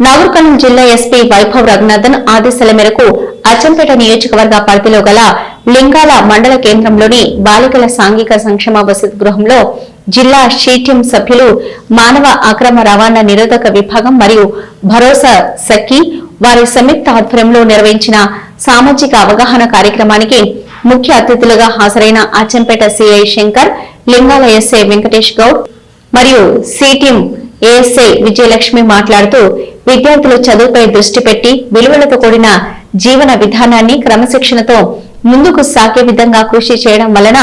నాగర్కర్నూలు జిల్లా ఎస్పీ వైభవ్ రఘునాథన్ ఆదేశాల మేరకు అచ్చంపేట నియోజకవర్గ పరిధిలో గల లింగాల మండల కేంద్రంలోని బాలికల సాంఘిక సంక్షేమ వసతి గృహంలో జిల్లా షీటీం సభ్యులు మానవ అక్రమ రవాణా నిరోధక విభాగం మరియు భరోసా సఖి వారి సంయుక్త ఆధ్వర్యంలో నిర్వహించిన సామాజిక అవగాహన కార్యక్రమానికి ముఖ్య అతిథులుగా హాజరైన అచ్చంపేట సిఐ శంకర్, లింగాల ఎస్ఐ వెంకటేష్ గౌడ్ మరియు షీటీం ఏఎస్ఐ విజయలక్ష్మి మాట్లాడుతూ విద్యార్థులు చదువుపై దృష్టి పెట్టి విలువలతో కూడిన జీవన విధానాన్ని క్రమశిక్షణతో ముందుకు సాగే విధంగా కృషి చేయడం వలన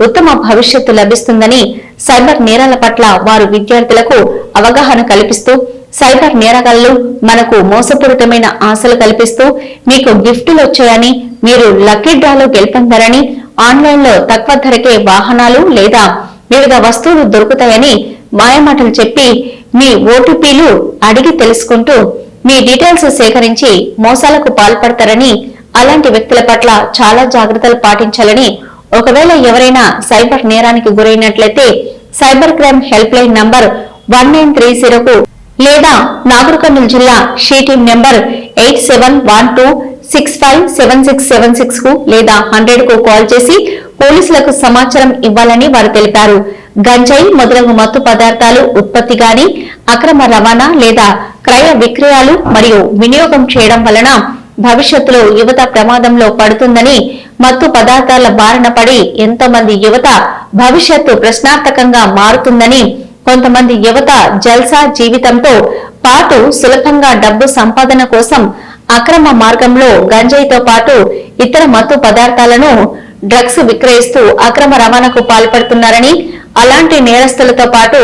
ఉత్తమ భవిష్యత్తు లభిస్తుందని, సైబర్ నేరాల పట్ల వారు విద్యార్థులకు అవగాహన కల్పిస్తూ సైబర్ నేరగాళ్లు మనకు మోసపూరితమైన ఆశలు కల్పిస్తూ మీకు గిఫ్టులు వచ్చాయని, మీరు లక్కీ డ్రాలో గెలుపొందారని, ఆన్లైన్ లో తక్కువ ధరకే వాహనాలు లేదా వివిధ వస్తువులు దొరుకుతాయని మాయమాటలు చెప్పి మీ ఓటీపీలు అడిగి తెలుసుకుంటూ మీ డీటెయిల్స్ సేకరించి మోసాలకు పాల్పడతారని, అలాంటి వ్యక్తుల పట్ల చాలా జాగ్రత్తలు పాటించాలని, ఒకవేళ ఎవరైనా సైబర్ నేరానికి గురైనట్లయితే cyber crime help line number 1930కు లేదా నాగర్కర్నూలు జిల్లా షీటీం నంబర్ 8712657676 కు లేదా 100 కు కాల్ చేసి పోలీసులకు సమాచారం ఇవ్వాలని వారు తెలిపారు. గంజాయి మొదలగు మత్తు పదార్థాలు ఉత్పత్తి గాని, అక్రమ రవాణా లేదా క్రయ విక్రయాలు మరియు వినియోగం చేయడం వలన భవిష్యత్తులో యువత ప్రమాదంలో పడుతుందని, మత్తు పదార్థాల బారిన పడి ఎంతో మంది యువత భవిష్యత్తు ప్రశ్నార్థకంగా మారుతుందని, కొంతమంది యువత జల్సా జీవితంతో పాటు సులభంగా డబ్బు సంపాదన కోసం అక్రమ మార్గంలో గంజాయితో పాటు ఇతర మత్తు పదార్థాలను డ్రగ్స్ విక్రయిస్తూ అక్రమ రవాణాకు పాల్పడుతున్నారని, అలాంటి నేరస్తులతో పాటు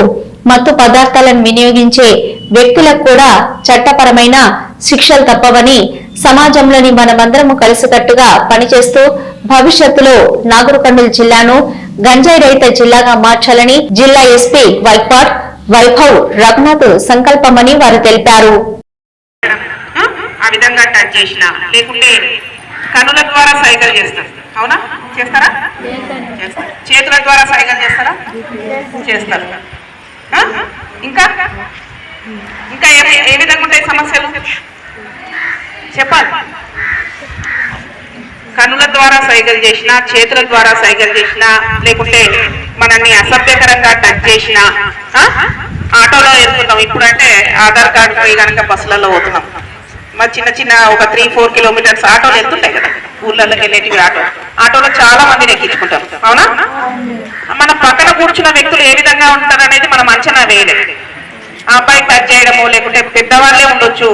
మత్తు పదార్థాలను వినియోగించే వ్యక్తులకు కూడా చట్టపరమైన శిక్షలు తప్పవని, సమాజంలోని మనమందరము కలిసికట్టుగా పనిచేస్తూ భవిష్యత్తులో నాగర్కర్నూలు జిల్లాను గంజాయి రహిత జిల్లాగా మార్చాలని జిల్లా ఎస్పీ వైభవ్ రఘునాథ్ సంకల్పమని వారు తెలిపారు. ఆ విధంగా టచ్ చేసిన లేకుంటే కనుల ద్వారా సైకిల్ చేస్తారు, అవునా? చేస్తారా? చేతుల ద్వారా సైకిల్ చేస్తారా? చేస్తారు. ఇంకా ఇంకా ఏ విధంగా ఉంటాయి సమస్యలు చెప్పాలి. కనుల ద్వారా సైకిల్ చేసిన, చేతుల ద్వారా సైకిల్ చేసిన, లేకుంటే మనల్ని అసభ్యకరంగా టచ్ చేసిన, ఆటోలో వెళ్తున్నాం ఇప్పుడు అంటే ఆధార్ కార్డు పోయి కనుక బస్సులలో పోతున్నాం. మరి చిన్న చిన్న ఒక 3-4 కిలోమీటర్స్ ఆటోలు వెళ్తుంటాయి కదా, ఊళ్ళలోకి వెళ్ళేటివి ఆటోలో చాలా మందిని ఎక్కించుకుంటాం, అవునా? మన పక్కన కూర్చున్న వ్యక్తులు ఏ విధంగా ఉంటారు అనేది మనం అంచనా వేయలేదు. ఆ అబ్బాయి టచ్ చేయడము, లేకుంటే పెద్దవాళ్ళే ఉండొచ్చు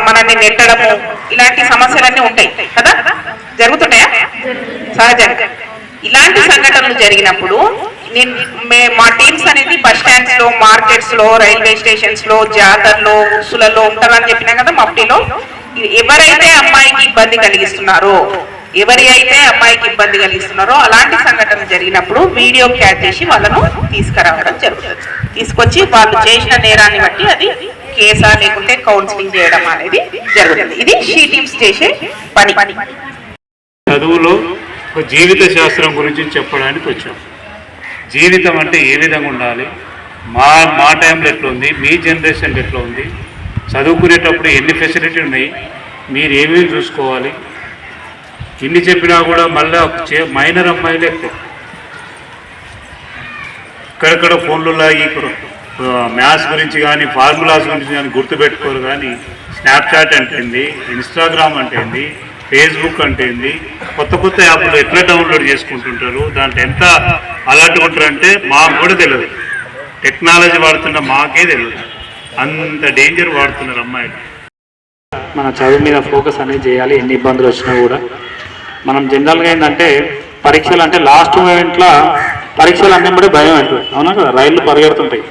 మనల్ని నెట్టడము, ఇలాంటి సమస్యలన్నీ ఉంటాయి కదా, జరుగుతున్నాయా? సహజంగా ఇలాంటి సంఘటనలు జరిగినప్పుడు మా టీమ్స్ అనేది బస్ స్టాండ్స్ లో, మార్కెట్స్ లో, రైల్వే స్టేషన్స్ లో, జాతరలో, ఉసులలో ఉంటారని చెప్పినా కదా మఫ్టీలో. ఎవరైతే అమ్మాయికి ఇబ్బంది కలిగిస్తున్నారో అలాంటి సంఘటనలు జరిగినప్పుడు వీడియో క్యాచ్ చేసి వాళ్ళను తీసుకురావడం జరుగుతుంది. తీసుకొచ్చి వాళ్ళు చేసిన నేరాన్ని బట్టి అది కేసా లేకుంటే కౌన్సిలింగ్ చేయడం అనేది జరుగుతుంది. ఇది షీటీమ్స్ చేసే పని. చదువులో జీవిత శాస్త్రం గురించి చెప్పడానికి వచ్చాం. జీవితం అంటే ఏ విధంగా ఉండాలి, మా టైంలో ఎట్లా ఉంది, మీ జనరేషన్లో ఎట్లా ఉంది, చదువుకునేటప్పుడు ఎన్ని ఫెసిలిటీ ఉన్నాయి, మీరు ఏమేమి చూసుకోవాలి, ఇన్ని చెప్పినా కూడా మళ్ళీ మైనర్ అమ్మాయిలే ఇక్కడెక్కడ ఫోన్లలో ఈ మ్యాథ్స్ గురించి కానీ ఫార్ములాస్ గురించి కానీ గుర్తుపెట్టుకోరు. కానీ స్నాప్చాట్ అంటే ఏంది, ఇన్స్టాగ్రామ్ అంటే ఏంది, ఫేస్బుక్ అంటే ఏంది, కొత్త యాప్లు ఎట్లా డౌన్లోడ్ చేసుకుంటుంటారు, దాంట్లో ఎంత అలర్ట్గా ఉంటారంటే మాకు కూడా తెలియదు. టెక్నాలజీ వాడుతున్న మాకే తెలియదు, అంత డేంజర్ వాడుతున్నారు అమ్మాయిలు. మన చదువు మీద ఫోకస్ అనేది చేయాలి. ఎన్ని ఇబ్బందులు వచ్చినా కూడా మనం జనరల్గా ఏంటంటే పరీక్షలు అంటే లాస్ట్ మూమెంట్లో పరీక్షలు అన్నీ కూడా భయం అవుతుంది, అవునా కదా? రైళ్లు పరిగెడుతుంటాయి.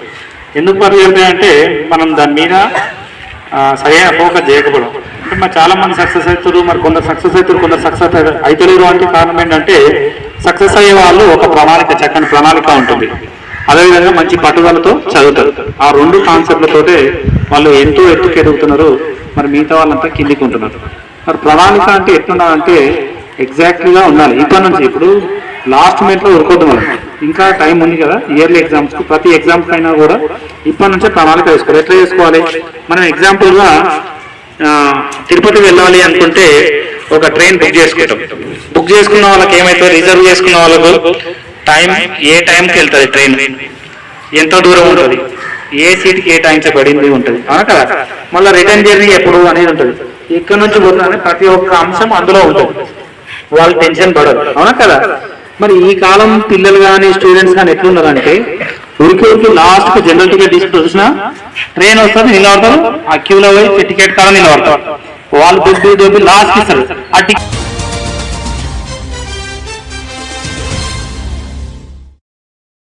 ఎందుకు పరిగెడతాయంటే మనం దాని మీద సరైన ఫోకస్ చేయకపోవడం. అంటే మరి చాలామంది సక్సెస్ అవుతారు, మరి కొందరు సక్సెస్ అవుతారు, కొందరు సక్సెస్ అవుతలేరు. అంటే కారణం ఏంటంటే సక్సెస్ అయ్యే వాళ్ళు ఒక ప్రణాళిక, చక్కని ప్రణాళిక ఉంటుంది, అదేవిధంగా మంచి పట్టుదలతో చదువుతారు. ఆ రెండు కాన్సెప్ట్లతోటే వాళ్ళు ఎంతో ఎత్తుకు ఎదుగుతున్నారు, మరి మిగతా వాళ్ళంతా కిందికి ఉంటున్నారు. మరి ప్రణాళిక అంటే ఎట్లున్నారంటే ఎగ్జాక్ట్లీగా ఉండాలి. ఇప్పటి నుంచి ఇప్పుడు లాస్ట్ మినిట్లో ఉరుకోద్దు మనం. ఇంకా టైం ఉంది కదా ఇయర్లీ ఎగ్జామ్స్ కు, ప్రతి ఎగ్జామ్స్ పైన కూడా ఇప్పటి నుంచే ప్రణాళిక వేసుకోవాలి. ఎట్లా చేసుకోవాలి? మనం ఎగ్జాంపుల్ గా తిరుపతి వెళ్ళాలి అనుకుంటే ఒక ట్రైన్ బుక్ చేసుకుంటాం. బుక్ చేసుకున్న వాళ్ళకి ఏమైతే రిజర్వ్ చేసుకున్న వాళ్ళకు టైం, ఏ టైంకి వెళ్తుంది ట్రైన్, ఎంత దూరం ఉంటుంది, ఏ సీట్కి ఏ టైం పడింది ఉంటుంది, అవునా కదా. మళ్ళీ రిటర్న్ జర్నీ ఎప్పుడు అనేది ఉంటుంది. ఇక్కడ నుంచి పోతానే ప్రతి ఒక్క అంశం అందులో ఉంటుంది, వాళ్ళు టెన్షన్ పడరు, అవునా కదా. మరి ఈ కాలం పిల్లలు కానీ స్టూడెంట్స్ కానీ ఎట్లున్నారంటే ఉరికి లాస్ట్ కు జనరల్ టికెట్ తీసుకుని చూసినా ట్రైన్ వస్తుంది, నిలబడతారు, ఆ క్యూలో పోయి టికెట్ కాలం నిలబడతారు, వాళ్ళు దొబ్బి లాస్ట్ ఇస్తారు ఆ టికెట్.